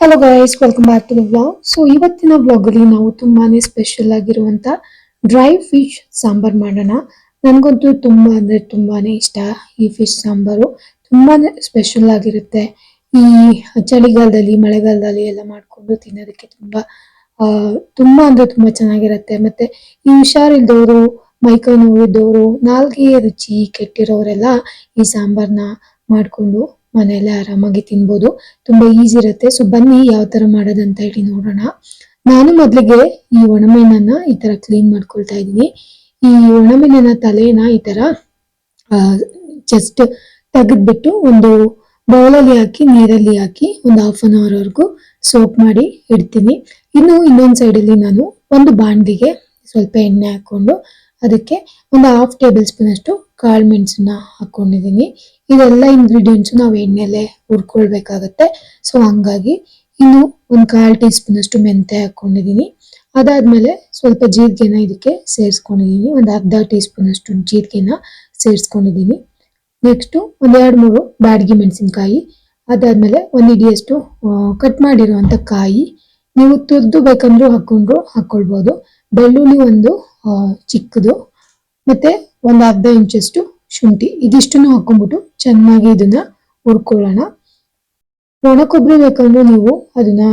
Hello guys, welcome back to the vlog. So ಇವತ್ತಿನ vlog ಅಲ್ಲಿ ನಾವು ತುಂಬಾನೇ ಸ್ಪೆಷಲ್ ಆಗಿರುವಂತ ಡ್ರೈ ಫಿಶ್ ಸಾಂಬಾರ್ ಮಾಡೋಣ. ನನ್ಗಂತೂ ತುಂಬಾ ಅಂದ್ರೆ ತುಂಬಾನೇ ಇಷ್ಟ ಈ ಫಿಶ್ ಸಾಂಬಾರು. ತುಂಬಾನೇ ಸ್ಪೆಷಲ್ ಆಗಿರುತ್ತೆ. ಈ ಚಳಿಗಾಲದಲ್ಲಿ ಮಳೆಗಾಲದಲ್ಲಿ ಎಲ್ಲ ಮಾಡ್ಕೊಂಡು ತಿನ್ನೋದಕ್ಕೆ ಆ ತುಂಬಾ ಅಂದ್ರೆ ತುಂಬಾ ಚೆನ್ನಾಗಿರುತ್ತೆ. ಮತ್ತೆ ಈ ಹುಷಾರಿಲ್ದವರು, ಮೈಕೈ ನೋವಿದ್ದವರು, ನಾಲ್ಗೆ ರುಚಿ ಕೆಟ್ಟಿರೋರೆಲ್ಲ ಈ ಸಾಂಬಾರ್ನ ಮಾಡ್ಕೊಂಡು ಮನೆಯಲ್ಲೇ ಆರಾಮಾಗಿ ತಿನ್ಬೋದು. ತುಂಬಾ ಈಸಿ ಇರುತ್ತೆ. ಸೊ ಬನ್ನಿ ಯಾವ ತರ ಮಾಡೋದಂತ ಹೇಳಿ ನೋಡೋಣ. ನಾನು ಮೊದ್ಲಿಗೆ ಈ ಒಣಮೀನನ್ನ ಈ ತರ ಕ್ಲೀನ್ ಮಾಡ್ಕೊಳ್ತಾ ಇದ್ದೀನಿ. ಈ ಒಣಮೀನಿನ ತಲೆನ ಈ ತರ ಜಸ್ಟ್ ತೆಗೆದ್ಬಿಟ್ಟು ಒಂದು ಬೌಲಲ್ಲಿ ಹಾಕಿ ನೀರಲ್ಲಿ ಹಾಕಿ ಒಂದು ½ ವರ್ಗೂ ಸೋಕ್ ಮಾಡಿ ಇಡ್ತೀನಿ. ಇನ್ನೊಂದ್ ಸೈಡ್ ಅಲ್ಲಿ ನಾನು ಒಂದು ಬಾಂಡ್ಲಿಗೆ ಸ್ವಲ್ಪ ಎಣ್ಣೆ ಹಾಕೊಂಡು ಅದಕ್ಕೆ ಒಂದು ½ ಟೇಬಲ್ ಸ್ಪೂನ್ ಅಷ್ಟು ಕಾಳು ಮೆಣಸನ್ನ ಹಾಕೊಂಡಿದೀನಿ. ಇದೆಲ್ಲ ಇಂಗ್ರೀಡಿಯೆಂಟ್ಸ್ ನಾವು ಎಣ್ಣೆಲೆ ಹುರ್ಕೊಳ್ಬೇಕಾಗತ್ತೆ. ಸೊ ಹಂಗಾಗಿ ಇನ್ನು ಒಂದು ½ ಟೀ ಸ್ಪೂನ್ ಅಷ್ಟು ಮೆಂತೆ ಹಾಕೊಂಡಿದೀನಿ. ಅದಾದ್ಮೇಲೆ ಸ್ವಲ್ಪ ಜೀರಿಗೆನ ಇದಕ್ಕೆ ಸೇರಿಸ್ಕೊಂಡಿದೀನಿ. ಒಂದು ½ ಟೀ ಸ್ಪೂನ್ ಅಷ್ಟು ಜೀರಿಗೆನ ಸೇರಿಸ್ಕೊಂಡಿದೀನಿ. ನೆಕ್ಸ್ಟ್ ಒಂದ್ 2-3 ಬ್ಯಾಡಗಿ ಮೆಣಸಿನ್ಕಾಯಿ, ಅದಾದ್ಮೇಲೆ ಒಂದ್ ಹಿಡಿಯಷ್ಟು ಕಟ್ ಮಾಡಿರುವಂತ ಕಾಯಿ, ನೀವು ತುರ್ದು ಬೇಕಂದ್ರೂ ಹಾಕೊಳ್ಬಹುದು. ಬೆಳ್ಳುಳ್ಳಿ ಒಂದು ಚಿಕ್ಕದು, ಮತ್ತೆ ಒಂದ್ ಅರ್ಧ ಇಂಚಷ್ಟು ಶುಂಠಿ, ಇದಿಷ್ಟನ್ನು ಹಾಕೊಂಡ್ಬಿಟ್ಟು ಚೆನ್ನಾಗಿ ಇದನ್ನ ಹುರ್ಕೊಳ್ಳೋಣ. ಒಣ ಕೊಬ್ಬರಿ ಬೇಕಂದ್ರೆ ನೀವು ಅದನ್ನ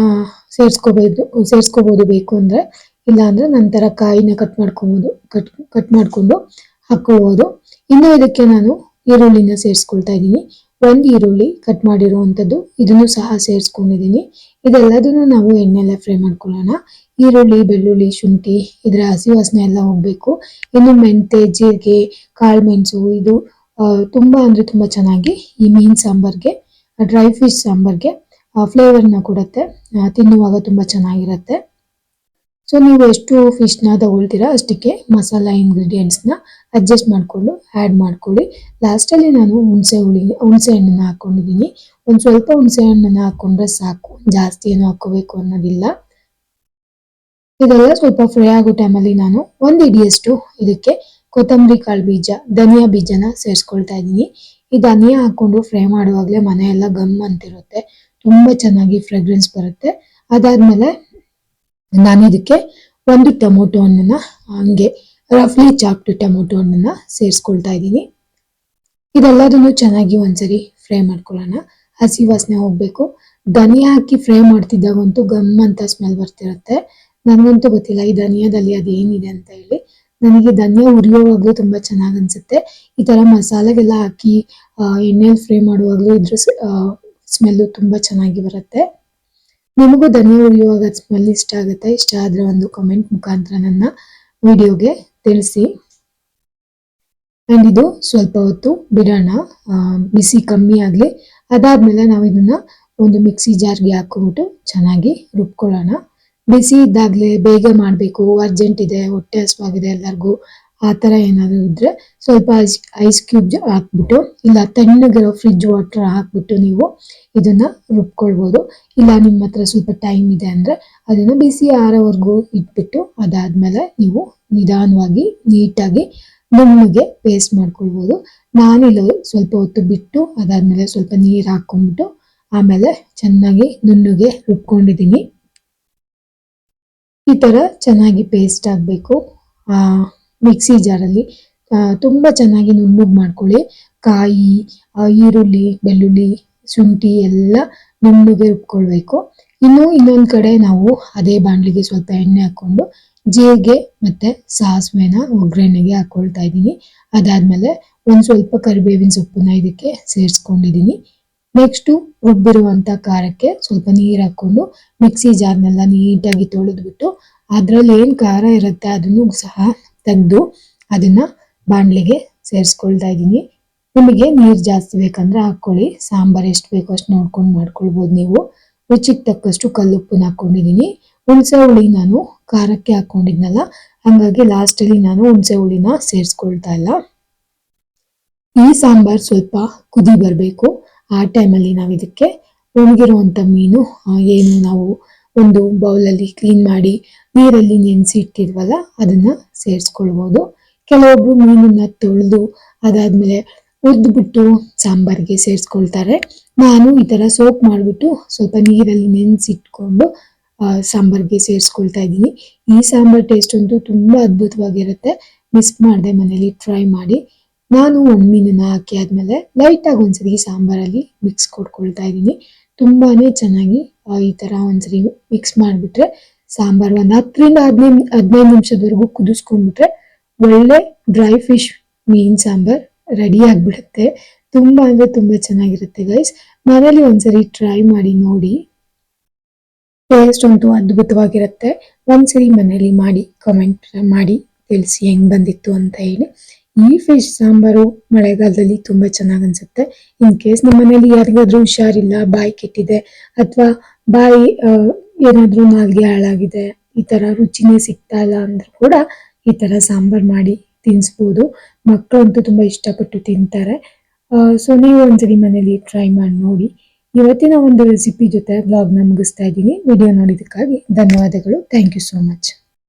ಸೇರ್ಸ್ಕೋಬಹುದು ಬೇಕು ಅಂದ್ರೆ. ಇಲ್ಲ ಅಂದ್ರೆ ನಂತರ ಕಾಯಿನ ಕಟ್ ಮಾಡ್ಕೊಂಡು ಹಾಕೊಳ್ಬಹುದು. ಇನ್ನು ಇದಕ್ಕೆ ನಾನು ಈರುಳ್ಳಿನ ಸೇರಿಸ್ಕೊಳ್ತಾ ಇದ್ದೀನಿ. ಒಂದ್ ಈರುಳ್ಳಿ ಕಟ್ ಮಾಡಿರುವಂತದ್ದು, ಇದನ್ನು ಸಹ ಸೇರಿಸ್ಕೊಂಡಿದೀನಿ. ಇದೆಲ್ಲದನ್ನು ನಾವು ಎಣ್ಣೆಲ್ಲ ಫ್ರೈ ಮಾಡ್ಕೊಳ್ಳೋಣ. ಈರುಳ್ಳಿ, ಬೆಳ್ಳುಳ್ಳಿ, ಶುಂಠಿ ಇದ್ರ ಹಸಿ ವಾಸನೆ ಎಲ್ಲ ಹೋಗ್ಬೇಕು. ಇನ್ನು ಮೆಂತೆ, ಜೀರಿಗೆ, ಕಾಳು ಮೆಣಸು ಇದು ತುಂಬಾ ಅಂದ್ರೆ ತುಂಬಾ ಚೆನ್ನಾಗಿ ಈ ಮೀನ್ ಸಾಂಬಾರ್ಗೆ, ಡ್ರೈ ಫಿಶ್ ಸಾಂಬಾರ್ಗೆ ಫ್ಲೇವರ್ನ ಕೊಡುತ್ತೆ. ತಿನ್ನುವಾಗ ತುಂಬಾ ಚೆನ್ನಾಗಿರುತ್ತೆ. ಸೊ ನೀವು ಎಷ್ಟು ಫಿಶ್ನ ತಗೊಳ್ತೀರಾ ಅಷ್ಟಕ್ಕೆ ಮಸಾಲಾ ಇಂಗ್ರೀಡಿಯೆಂಟ್ಸ್ನ ಅಡ್ಜಸ್ಟ್ ಮಾಡಿಕೊಂಡು ಆ್ಯಡ್ ಮಾಡ್ಕೊಳ್ಳಿ. ಲಾಸ್ಟಲ್ಲಿ ನಾನು ಹುಣಸೆ ಹಣ್ಣನ್ನ ಹಾಕೊಂಡಿದ್ದೀನಿ. ಒಂದು ಸ್ವಲ್ಪ ಹುಣಸೆ ಹಣ್ಣನ್ನ ಹಾಕೊಂಡ್ರೆ ಸಾಕು, ಜಾಸ್ತಿ ಏನು ಹಾಕೋಬೇಕು ಅನ್ನೋದಿಲ್ಲ. ಇದೆಲ್ಲ ಸ್ವಲ್ಪ ಫ್ರೈ ಆಗೋ ಟೈಮಲ್ಲಿ ನಾನು ಒಂದು ಹಿಡಿಯಷ್ಟು ಇದಕ್ಕೆ ಕೊತ್ತಂಬರಿ ಕಾಳು ಬೀಜ, ಧನಿಯಾ ಬೀಜನ ಸೇರಿಸ್ಕೊಳ್ತಾ ಇದ್ದೀನಿ. ಈ ಧನಿಯಾ ಹಾಕೊಂಡು ಫ್ರೈ ಮಾಡುವಾಗಲೇ ಮನೆ ಎಲ್ಲ ಗಮ್ ಅಂತಿರುತ್ತೆ, ತುಂಬಾ ಚೆನ್ನಾಗಿ ಫ್ರೆಗ್ರೆನ್ಸ್ ಬರುತ್ತೆ. ಅದಾದ್ಮೇಲೆ ನಾನು ಇದಕ್ಕೆ ಒಂದು ಟೊಮೊಟೊ ಹಣ್ಣನ್ನ ಹಂಗೆ ರಫ್ಲಿ ಚಾಪ್ಡ್ ಟೊಮೊಟೊ ಹಣ್ಣನ್ನ ಸೇರಿಸ್ಕೊಳ್ತಾ ಇದ್ದೀನಿ. ಇದೆಲ್ಲದನ್ನು ಚೆನ್ನಾಗಿ ಒಂದ್ಸರಿ ಫ್ರೈ ಮಾಡ್ಕೊಳ್ಳೋಣ. ಹಸಿ ವಾಸನೆ ಹೋಗ್ಬೇಕು. ಧನಿಯಾ ಹಾಕಿ ಫ್ರೈ ಮಾಡ್ತಿದ್ದಾಗಂತೂ ಗಮ್ ಅಂತ ಸ್ಮೆಲ್ ಬರ್ತಿರುತ್ತೆ. ನನಗಂತೂ ಗೊತ್ತಿಲ್ಲ ಈ ಧನಿಯಾದಲ್ಲಿ ಅದೇನಿದೆ ಅಂತ ಹೇಳಿ. ನನಗೆ ಧನಿಯಾ ಉರಿಯೋವಾಗ್ಲೂ ತುಂಬಾ ಚೆನ್ನಾಗ್ ಅನ್ಸುತ್ತೆ. ಈ ತರ ಮಸಾಲೆಗೆಲ್ಲ ಹಾಕಿ ಎಣ್ಣೆಲಿ ಫ್ರೈ ಮಾಡುವಾಗ್ಲೂ ಇದ್ರ ಸ್ಮೆಲ್ಲು ತುಂಬಾ ಚೆನ್ನಾಗಿ ಬರುತ್ತೆ. ನಿಮಗೂ ಧನಿಯಾ ಉರಿಯುವಾಗ ಸ್ಮೆಲ್ ಇಷ್ಟ ಆಗುತ್ತೆ? ಇಷ್ಟ ಆದ್ರೆ ಒಂದು ಕಮೆಂಟ್ ಮುಖಾಂತರ ನನ್ನ ವಿಡಿಯೋಗೆ ತಿಳಿಸಿ. ಅಂಡ್ ಇದು ಸ್ವಲ್ಪ ಹೊತ್ತು ಬಿಡೋಣ, ಬಿಸಿ ಕಮ್ಮಿ ಆಗ್ಲಿ. ಅದಾದ್ಮೇಲೆ ನಾವು ಇದನ್ನ ಒಂದು ಮಿಕ್ಸಿ ಜಾರ್ಗೆ ಹಾಕೊಂಡ್ಬಿಟ್ಟು ಚೆನ್ನಾಗಿ ರುಬ್ಕೊಳ್ಳೋಣ. ಬಿಸಿ ಇದ್ದಾಗ್ಲೇ ಬೇಗ ಮಾಡಬೇಕು, ಅರ್ಜೆಂಟ್ ಇದೆ, ಹೊಟ್ಟೆ ಹಸಿವಾಗಿದೆ ಎಲ್ಲರಿಗೂ, ಆ ಥರ ಏನಾದ್ರು ಇದ್ರೆ ಸ್ವಲ್ಪ ಐಸ್ ಕ್ಯೂಬ್ ಹಾಕ್ಬಿಟ್ಟು, ಇಲ್ಲ ತಣ್ಣಗಿರೋ ಫ್ರಿಜ್ ವಾಟರ್ ಹಾಕ್ಬಿಟ್ಟು ನೀವು ಇದನ್ನ ರುಬ್ಕೊಳ್ಬೋದು. ಇಲ್ಲ ನಿಮ್ಮ ಹತ್ರ ಸ್ವಲ್ಪ ಟೈಮ್ ಇದೆ ಅಂದ್ರೆ ಅದನ್ನ ಬಿಸಿ ಆರೋವರೆಗೂ ಇಟ್ಬಿಟ್ಟು ಅದಾದ್ಮೇಲೆ ನೀವು ನಿಧಾನವಾಗಿ ನೀಟಾಗಿ ನುಣ್ಣಗೆ ಪೇಸ್ಟ್ ಮಾಡ್ಕೊಳ್ಬೋದು. ನಾನಿಲ್ಲಿ ಸ್ವಲ್ಪ ಹೊತ್ತು ಬಿಟ್ಟು ಅದಾದ್ಮೇಲೆ ಸ್ವಲ್ಪ ನೀರು ಹಾಕೊಂಡ್ಬಿಟ್ಟು ಆಮೇಲೆ ಚೆನ್ನಾಗಿ ನುಣ್ಣಗೆ ರುಬ್ಕೊಂಡಿದ್ದೀನಿ. ಈ ತರ ಚೆನ್ನಾಗಿ ಪೇಸ್ಟ್ ಆಗಬೇಕು. ಮಿಕ್ಸಿ ಜಾರಲ್ಲಿ ತುಂಬಾ ಚೆನ್ನಾಗಿ ನುಣ್ಣಗೆ ಮಾಡ್ಕೊಳ್ಳಿ. ಕಾಯಿ, ಈರುಳ್ಳಿ, ಬೆಳ್ಳುಳ್ಳಿ, ಶುಂಠಿ ಎಲ್ಲ ನುಣ್ಣಗೆ ರುಬ್ಕೊಳ್ಬೇಕು. ಇನ್ನೊಂದ್ ಕಡೆ ನಾವು ಅದೇ ಬಾಣಲಿಗೆ ಸ್ವಲ್ಪ ಎಣ್ಣೆ ಹಾಕೊಂಡು ಜೀರಿಗೆ ಮತ್ತೆ ಸಾಸಿವೆನ ಒಗ್ಗರಣೆಗೆ ಹಾಕೊಳ್ತಾ ಇದ್ದೀನಿ. ಅದಾದ್ಮೇಲೆ ಒಂದ್ ಸ್ವಲ್ಪ ಕರಿಬೇವಿನ ಸೊಪ್ಪನ್ನ ಇದಕ್ಕೆ ಸೇರಿಸ್ಕೊಂಡಿದ್ದೀನಿ. ನೆಕ್ಸ್ಟ್ ರುಬ್ಬಿರುವಂತ ಖಾರಕ್ಕೆ ಸ್ವಲ್ಪ ನೀರ್ ಹಾಕೊಂಡು ಮಿಕ್ಸಿ ಜಾರ್ನೆಲ್ಲ ನೀಟಾಗಿ ತೊಳೆದ್ಬಿಟ್ಟು ಅದ್ರಲ್ಲಿ ಏನ್ ಖಾರ ಇರುತ್ತೆ ಅದನ್ನು ಸಹ ತೆಗೆದು ಅದನ್ನ ಬಾಣ್ಲಿಗೆ ಸೇರಿಸ್ಕೊಳ್ತಾ ಇದ್ದೀನಿ. ನಿಮಗೆ ನೀರ್ ಜಾಸ್ತಿ ಬೇಕಂದ್ರೆ ಹಾಕೊಳ್ಳಿ, ಸಾಂಬಾರ್ ಎಷ್ಟು ಬೇಕೋ ಅಷ್ಟು ನೋಡ್ಕೊಂಡು ಮಾಡ್ಕೊಳ್ಬೋದು ನೀವು. ರುಚಿಗೆ ತಕ್ಕಷ್ಟು ಕಲ್ಲುಪ್ಪನ್ನ ಹಾಕೊಂಡಿದ್ದೀನಿ. ಹುಣಸೆ ಹುಳಿ ನಾನು ಖಾರಕ್ಕೆ ಹಾಕೊಂಡಿದ್ನಲ್ಲ, ಹಂಗಾಗಿ ಲಾಸ್ಟ್ ಅಲ್ಲಿ ನಾನು ಹುಣಸೆ ಹುಳಿನ ಸೇರಿಸ್ಕೊಳ್ತಾ ಇಲ್ಲ. ಈ ಸಾಂಬಾರ್ ಸ್ವಲ್ಪ ಕುದಿ ಬರಬೇಕು. ಆ ಟೈಮಲ್ಲಿ ನಾವು ಇದಕ್ಕೆ ಒಣಗಿರುವಂತ ಮೀನು ಏನು ನಾವು ಒಂದು ಬೌಲಲ್ಲಿ ಕ್ಲೀನ್ ಮಾಡಿ ನೀರಲ್ಲಿ ನೆನೆಸಿ ಇಟ್ಟಿರ್ವಲ್ಲ ಅದನ್ನ ಸೇರಿಸ್ಕೊಳ್ಬೋದು. ಕೆಲವೊಬ್ರು ಮೀನನ್ನ ತೊಳೆದು ಅದಾದ್ಮೇಲೆ ಹುರಿದ್ಬಿಟ್ಟು ಸಾಂಬಾರ್ಗೆ ಸೇರಿಸ್ಕೊಳ್ತಾರೆ. ನಾನು ಈ ಥರ ಸೋಕ್ ಮಾಡಿಬಿಟ್ಟು ಸ್ವಲ್ಪ ನೀರಲ್ಲಿ ನೆನೆಸಿಟ್ಕೊಂಡು ಸಾಂಬಾರ್ಗೆ ಸೇರಿಸ್ಕೊಳ್ತಾ ಇದ್ದೀನಿ. ಈ ಸಾಂಬಾರ್ ಟೇಸ್ಟ್ ಅಂತೂ ತುಂಬ ಅದ್ಭುತವಾಗಿರುತ್ತೆ. ಮಿಸ್ ಮಾಡದೆ ಮನೇಲಿ ಟ್ರೈ ಮಾಡಿ. ನಾನು ಒಂದು ಮೀನನ್ನು ಹಾಕಿ ಆದಮೇಲೆ ಲೈಟಾಗಿ ಒಂದ್ಸರಿ ಸಾಂಬಾರಲ್ಲಿ ಮಿಕ್ಸ್ ಕೊಡ್ಕೊಳ್ತಾ ಇದ್ದೀನಿ. ತುಂಬಾನೇ ಚೆನ್ನಾಗಿ ಈ ಥರ ಒಂದ್ಸರಿ ಮಿಕ್ಸ್ ಮಾಡಿಬಿಟ್ರೆ ಸಾಂಬಾರು ಒಂದು 10ರಿಂದ 15 ನಿಮಿಷದವರೆಗೂ ಕುದಿಸ್ಕೊಂಡ್ಬಿಟ್ರೆ ಒಳ್ಳೆ ಡ್ರೈ ಫಿಶ್ ಮೀನ್ ಸಾಂಬಾರ್ ರೆಡಿ ಆಗಿಬಿಡುತ್ತೆ. ತುಂಬ ಅಂದರೆ ತುಂಬ ಚೆನ್ನಾಗಿರುತ್ತೆ ಗೈಸ್. ಮನೇಲಿ ಒಂದ್ಸರಿ ಟ್ರೈ ಮಾಡಿ ನೋಡಿ. ಟೇಸ್ಟ್ ಅಂತೂ ಅದ್ಭುತವಾಗಿರುತ್ತೆ. ಒಂದ್ಸರಿ ಮನೇಲಿ ಮಾಡಿ ಕಮೆಂಟ್ ಮಾಡಿ ತಿಳಿಸಿ ಹೆಂಗ್ ಬಂದಿತ್ತು ಅಂತ ಹೇಳಿ. ಈ ಫಿಶ್ ಸಾಂಬಾರು ಮಳೆಗಾಲದಲ್ಲಿ ತುಂಬ ಚೆನ್ನಾಗಿ ಅನ್ಸುತ್ತೆ. ಇನ್ ಕೇಸ್ ನಿಮ್ಮ ಮನೇಲಿ ಯಾರಿಗಾದ್ರೂ ಹುಷಾರಿಲ್ಲ, ಬಾಯಿ ಕೆಟ್ಟಿದೆ ಅಥವಾ ಬಾಯಿ ಏನಾದ್ರೂ ನಾಲ್ಗೆ ಹಾಳಾಗಿದೆ, ಈ ತರ ರುಚಿನೇ ಸಿಗ್ತಾ ಇಲ್ಲ ಅಂದ್ರೆ ಕೂಡ ಈ ತರ ಸಾಂಬಾರ್ ಮಾಡಿ ತಿನ್ನಿಸ್ಬೋದು. ಮಕ್ಕಳಂತೂ ತುಂಬಾ ಇಷ್ಟಪಟ್ಟು ತಿಂತಾರೆ. ಸೊ ನೀವು ಒಂದ್ಸರಿ ಮನೇಲಿ ಟ್ರೈ ಮಾಡಿ ನೋಡಿ. ಇವತ್ತಿನ ಒಂದು ರೆಸಿಪಿ ಜೊತೆ ಬ್ಲಾಗ್ನ ಮುಗಿಸ್ತಾ ಇದ್ದೀನಿ. ವಿಡಿಯೋ ನೋಡಿದ್ದಕ್ಕಾಗಿ ಧನ್ಯವಾದಗಳು. Thank you so much.